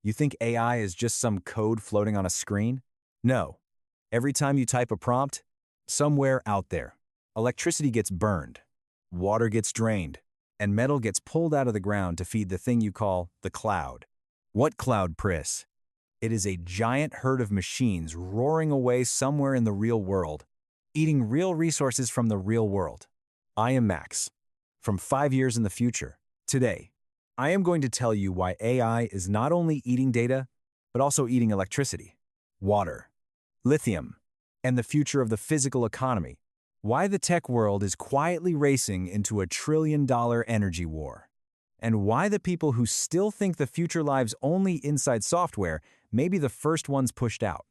You think AI is just some code floating on a screen? No. Every time you type a prompt, somewhere out there, electricity gets burned, water gets drained, and metal gets pulled out of the ground to feed the thing you call the cloud. What cloud, Pris? It is a giant herd of machines roaring away somewhere in the real world, eating real resources from the real world. I am Max, from 5 years in the future. Today, I am going to tell you why AI is not only eating data, but also eating electricity, water, lithium, and the future of the physical economy. Why the tech world is quietly racing into a trillion-dollar energy war. And why the people who still think the future lives only inside software may be the first ones pushed out.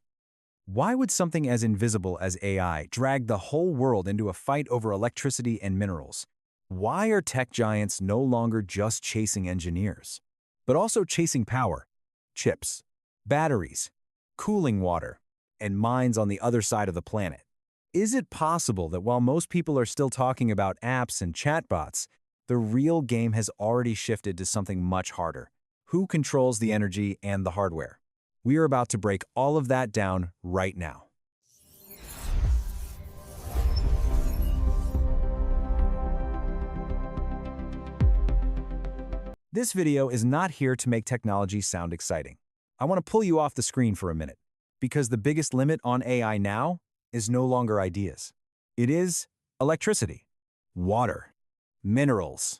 Why would something as invisible as AI drag the whole world into a fight over electricity and minerals? Why are tech giants no longer just chasing engineers, but also chasing power, chips, batteries, cooling water, and mines on the other side of the planet? Is it possible that while most people are still talking about apps and chatbots, the real game has already shifted to something much harder? Who controls the energy and the hardware? We are about to break all of that down right now. This video is not here to make technology sound exciting. I want to pull you off the screen for a minute, because the biggest limit on AI now is no longer ideas. It is electricity, water, minerals,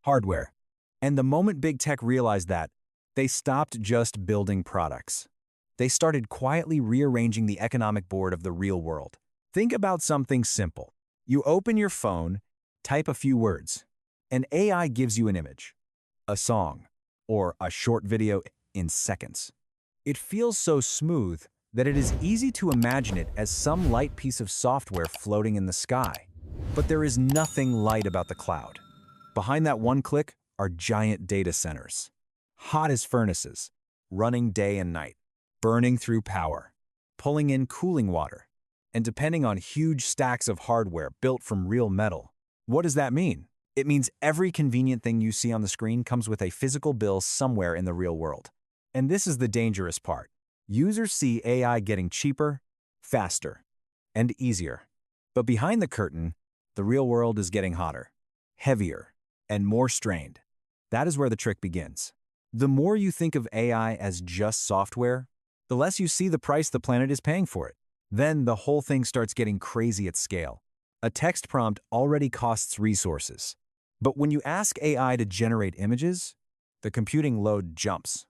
hardware. And the moment big tech realized that, they stopped just building products. They started quietly rearranging the economic board of the real world. Think about something simple. You open your phone, type a few words, and AI gives you an image, a song, or a short video in seconds. It feels so smooth that it is easy to imagine it as some light piece of software floating in the sky. But there is nothing light about the cloud. Behind that one click are giant data centers, hot as furnaces, running day and night, burning through power, pulling in cooling water, and depending on huge stacks of hardware built from real metal. What does that mean? It means every convenient thing you see on the screen comes with a physical bill somewhere in the real world. And this is the dangerous part. Users see AI getting cheaper, faster, and easier. But behind the curtain, the real world is getting hotter, heavier, and more strained. That is where the trick begins. The more you think of AI as just software, the less you see the price the planet is paying for it. Then the whole thing starts getting crazy at scale. A text prompt already costs resources. But when you ask AI to generate images, the computing load jumps.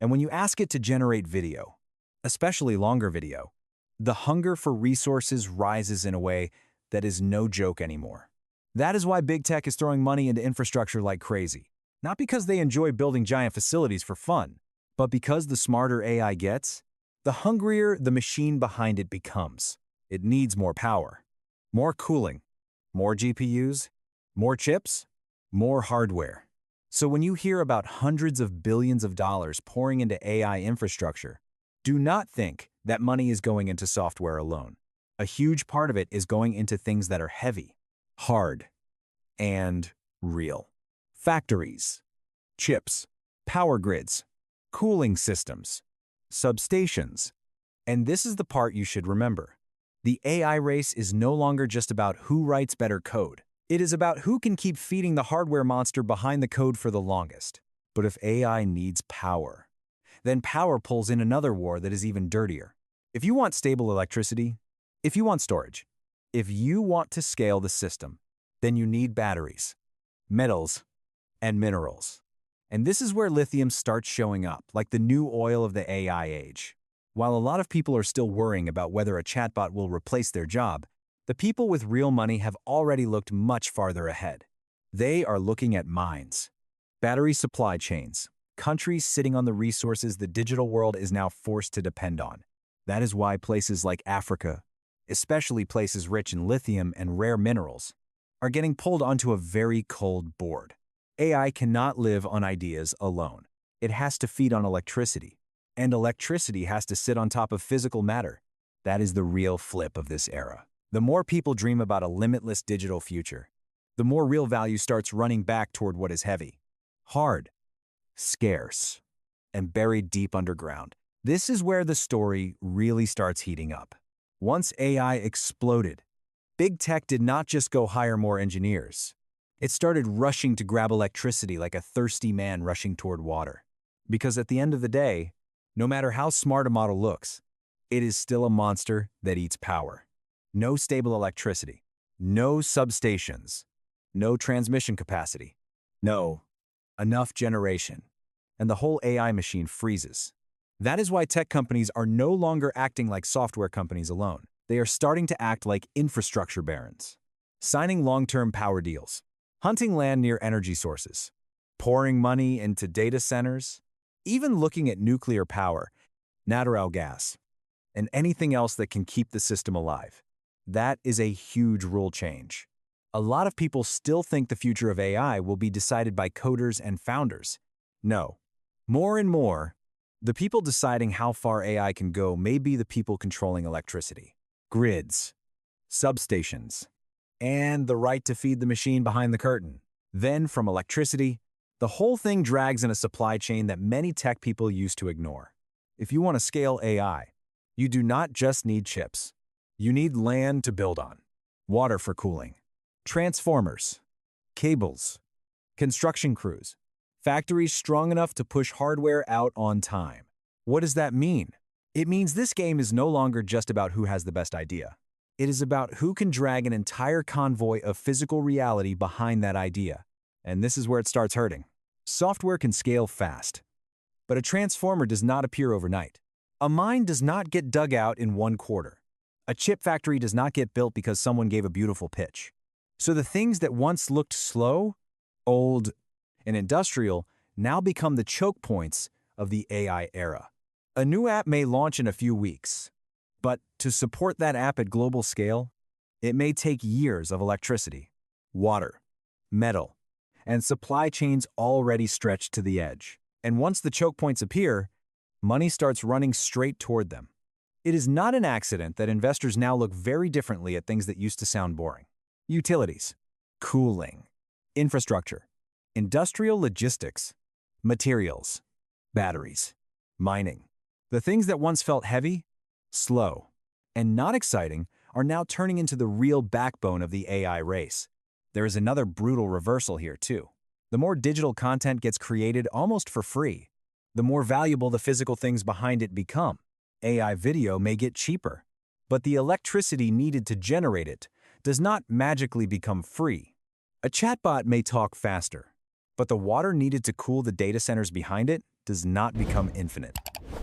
And when you ask it to generate video, especially longer video, the hunger for resources rises in a way that is no joke anymore. That is why big tech is throwing money into infrastructure like crazy. Not because they enjoy building giant facilities for fun, but because the smarter AI gets, the hungrier the machine behind it becomes. It needs more power, more cooling, more GPUs, more chips, more hardware. So when you hear about hundreds of billions of dollars pouring into AI infrastructure, do not think that money is going into software alone. A huge part of it is going into things that are heavy, hard, and real. Factories, chips, power grids, cooling systems, substations. And this is the part you should remember. The AI race is no longer just about who writes better code. It is about who can keep feeding the hardware monster behind the code for the longest. But if AI needs power, then power pulls in another war that is even dirtier. If you want stable electricity, if you want storage, if you want to scale the system, then you need batteries, metals, and minerals. And this is where lithium starts showing up, like the new oil of the AI age. While a lot of people are still worrying about whether a chatbot will replace their job, the people with real money have already looked much farther ahead. They are looking at mines, battery supply chains, countries sitting on the resources the digital world is now forced to depend on. That is why places like Africa, especially places rich in lithium and rare minerals, are getting pulled onto a very cold board. AI cannot live on ideas alone. It has to feed on electricity, and electricity has to sit on top of physical matter. That is the real flip of this era. The more people dream about a limitless digital future, the more real value starts running back toward what is heavy, hard, scarce, and buried deep underground. This is where the story really starts heating up. Once AI exploded, big tech did not just go hire more engineers. It started rushing to grab electricity like a thirsty man rushing toward water. Because at the end of the day, no matter how smart a model looks, it is still a monster that eats power. No stable electricity, no substations, no transmission capacity, no enough generation, and the whole AI machine freezes. That is why tech companies are no longer acting like software companies alone. They are starting to act like infrastructure barons, signing long-term power deals, hunting land near energy sources, pouring money into data centers, even looking at nuclear power, natural gas, and anything else that can keep the system alive. That is a huge rule change. A lot of people still think the future of AI will be decided by coders and founders. No. More and more, the people deciding how far AI can go may be the people controlling electricity, grids, substations, and the right to feed the machine behind the curtain. Then, from electricity, the whole thing drags in a supply chain that many tech people used to ignore. If you want to scale AI, you do not just need chips. You need land to build on, water for cooling, transformers, cables, construction crews, factories strong enough to push hardware out on time. What does that mean? It means this game is no longer just about who has the best idea. It is about who can drag an entire convoy of physical reality behind that idea. And this is where it starts hurting. Software can scale fast, but a transformer does not appear overnight. A mine does not get dug out in one quarter. A chip factory does not get built because someone gave a beautiful pitch. So the things that once looked slow, old, and industrial now become the choke points of the AI era. A new app may launch in a few weeks, but to support that app at global scale, it may take years of electricity, water, metal, and supply chains already stretched to the edge. And once the choke points appear, money starts running straight toward them. It is not an accident that investors now look very differently at things that used to sound boring. Utilities, cooling, infrastructure, industrial logistics, materials, batteries, mining. The things that once felt heavy, slow, and not exciting are now turning into the real backbone of the AI race. There is another brutal reversal here, too. The more digital content gets created almost for free, the more valuable the physical things behind it become. AI video may get cheaper, but the electricity needed to generate it does not magically become free. A chatbot may talk faster, but the water needed to cool the data centers behind it does not become infinite.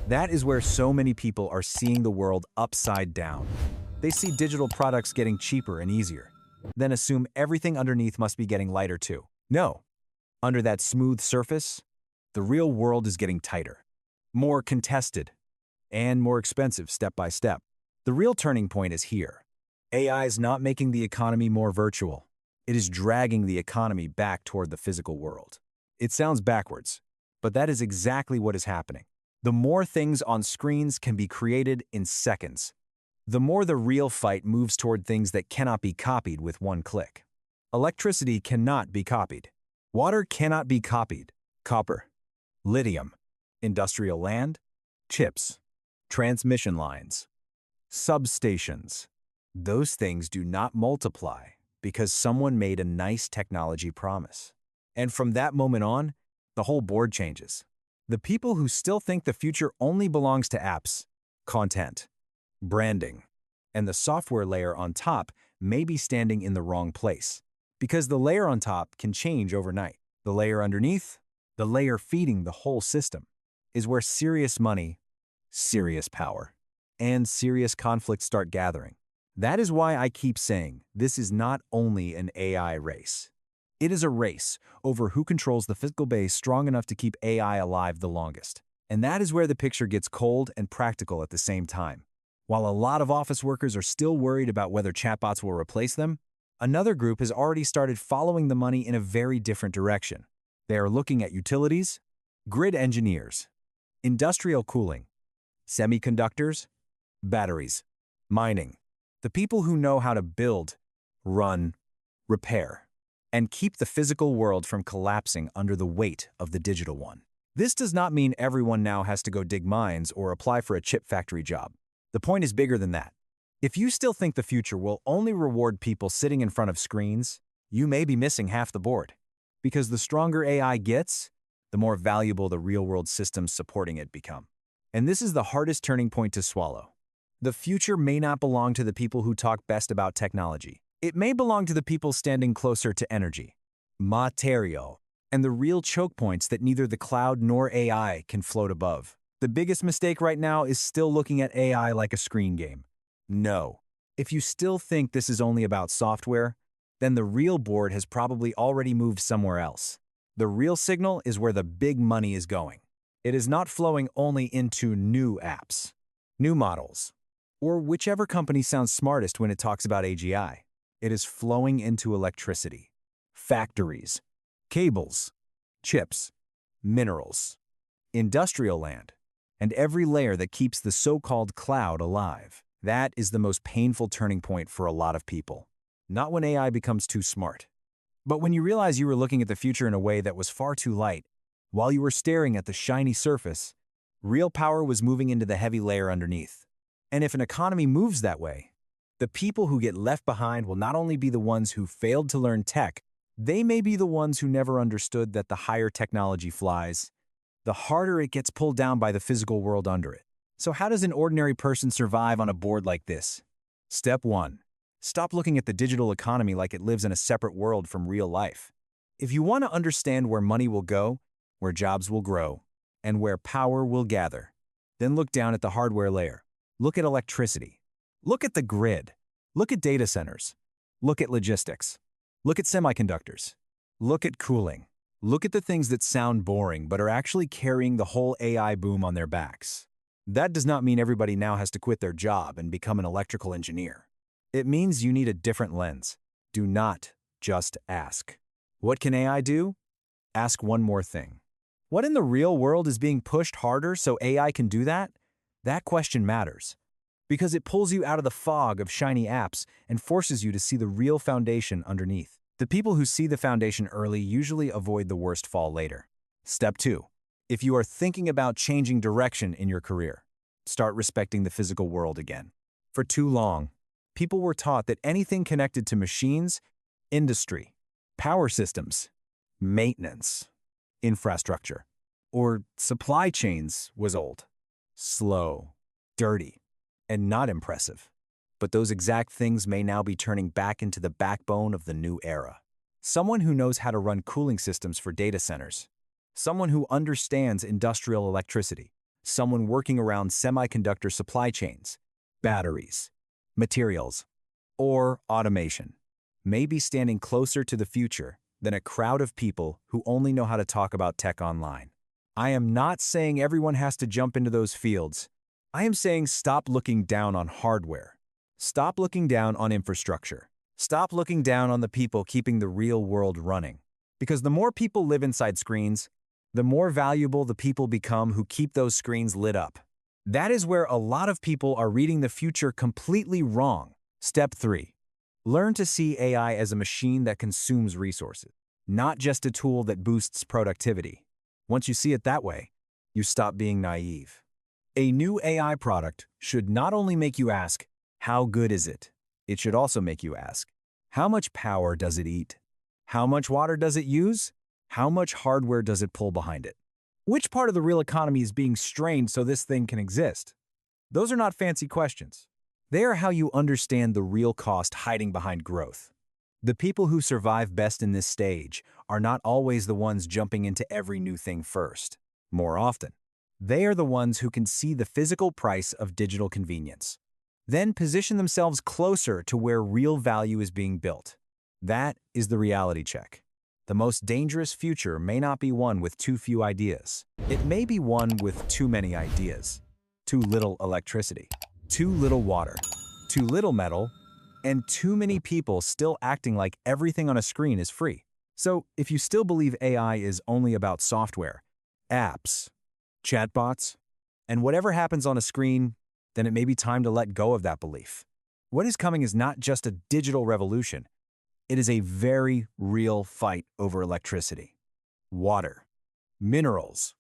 That is where so many people are seeing the world upside down. They see digital products getting cheaper and easier, then assume everything underneath must be getting lighter too. No. Under that smooth surface, the real world is getting tighter, more contested, and more expensive step by step. The real turning point is here. AI is not making the economy more virtual. It is dragging the economy back toward the physical world. It sounds backwards, but that is exactly what is happening. The more things on screens can be created in seconds, the more the real fight moves toward things that cannot be copied with one click. Electricity cannot be copied. Water cannot be copied. Copper, lithium, industrial land, chips, transmission lines, substations. Those things do not multiply because someone made a nice technology promise. And from that moment on, the whole board changes. The people who still think the future only belongs to apps, content, branding, and the software layer on top may be standing in the wrong place, because the layer on top can change overnight. The layer underneath, the layer feeding the whole system, is where serious money, serious power, and serious conflict start gathering. That is why I keep saying this is not only an AI race. It is a race over who controls the physical base strong enough to keep AI alive the longest. And that is where the picture gets cold and practical at the same time. While a lot of office workers are still worried about whether chatbots will replace them, another group has already started following the money in a very different direction. They are looking at utilities, grid engineers, industrial cooling, semiconductors, batteries, mining. The people who know how to build, run, repair, and keep the physical world from collapsing under the weight of the digital one. This does not mean everyone now has to go dig mines or apply for a chip factory job. The point is bigger than that. If you still think the future will only reward people sitting in front of screens, you may be missing half the board. Because the stronger AI gets, the more valuable the real-world systems supporting it become. And this is the hardest turning point to swallow. The future may not belong to the people who talk best about technology. It may belong to the people standing closer to energy, material, and the real choke points that neither the cloud nor AI can float above. The biggest mistake right now is still looking at AI like a screen game. No. If you still think this is only about software, then the real board has probably already moved somewhere else. The real signal is where the big money is going. It is not flowing only into new apps, new models, or whichever company sounds smartest when it talks about AGI. It is flowing into electricity, factories, cables, chips, minerals, industrial land, and every layer that keeps the so-called cloud alive. That is the most painful turning point for a lot of people. Not when AI becomes too smart, but when you realize you were looking at the future in a way that was far too light. While you were staring at the shiny surface, real power was moving into the heavy layer underneath. And if an economy moves that way, the people who get left behind will not only be the ones who failed to learn tech, they may be the ones who never understood that the higher technology flies, the harder it gets pulled down by the physical world under it. So how does an ordinary person survive on a board like this? Step 1. Stop looking at the digital economy like it lives in a separate world from real life. If you want to understand where money will go, where jobs will grow, and where power will gather, then look down at the hardware layer. Look at electricity. Look at the grid. Look at data centers. Look at logistics. Look at semiconductors. Look at cooling. Look at the things that sound boring but are actually carrying the whole AI boom on their backs. That does not mean everybody now has to quit their job and become an electrical engineer. It means you need a different lens. Do not just ask. What can AI do? Ask one more thing. What in the real world is being pushed harder so AI can do that? That question matters. Because it pulls you out of the fog of shiny apps and forces you to see the real foundation underneath. The people who see the foundation early usually avoid the worst fall later. Step 2. If you are thinking about changing direction in your career, start respecting the physical world again. For too long, people were taught that anything connected to machines, industry, power systems, maintenance, infrastructure, or supply chains was old, slow, dirty, and not impressive. But those exact things may now be turning back into the backbone of the new era. Someone who knows how to run cooling systems for data centers, someone who understands industrial electricity, someone working around semiconductor supply chains, batteries, materials, or automation, may be standing closer to the future than a crowd of people who only know how to talk about tech online. I am not saying everyone has to jump into those fields. I am saying stop looking down on hardware. Stop looking down on infrastructure. Stop looking down on the people keeping the real world running. Because the more people live inside screens, the more valuable the people become who keep those screens lit up. That is where a lot of people are reading the future completely wrong. Step 3. Learn to see AI as a machine that consumes resources, not just a tool that boosts productivity. Once you see it that way, you stop being naive. A new AI product should not only make you ask, how good is it? It should also make you ask, how much power does it eat? How much water does it use? How much hardware does it pull behind it? Which part of the real economy is being strained so this thing can exist? Those are not fancy questions. They are how you understand the real cost hiding behind growth. The people who survive best in this stage are not always the ones jumping into every new thing first. More often, they are the ones who can see the physical price of digital convenience, then position themselves closer to where real value is being built. That is the reality check. The most dangerous future may not be one with too few ideas. It may be one with too many ideas. Too little electricity, too little water, too little metal, and too many people still acting like everything on a screen is free. So if you still believe AI is only about software, apps, chatbots, and whatever happens on a screen, then it may be time to let go of that belief. What is coming is not just a digital revolution. It is a very real fight over electricity, water, minerals,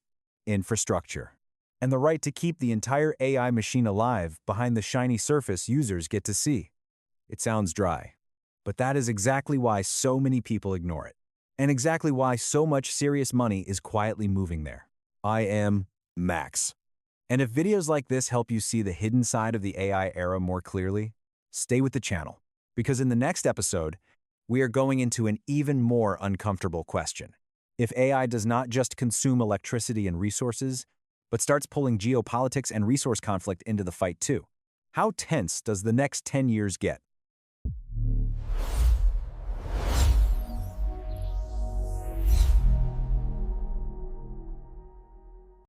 infrastructure, and the right to keep the entire AI machine alive behind the shiny surface users get to see. It sounds dry, but that is exactly why so many people ignore it, and exactly why so much serious money is quietly moving there. I am Max. And if videos like this help you see the hidden side of the AI era more clearly, stay with the channel, because in the next episode, we are going into an even more uncomfortable question. If AI does not just consume electricity and resources, but starts pulling geopolitics and resource conflict into the fight too, how tense does the next 10 years get?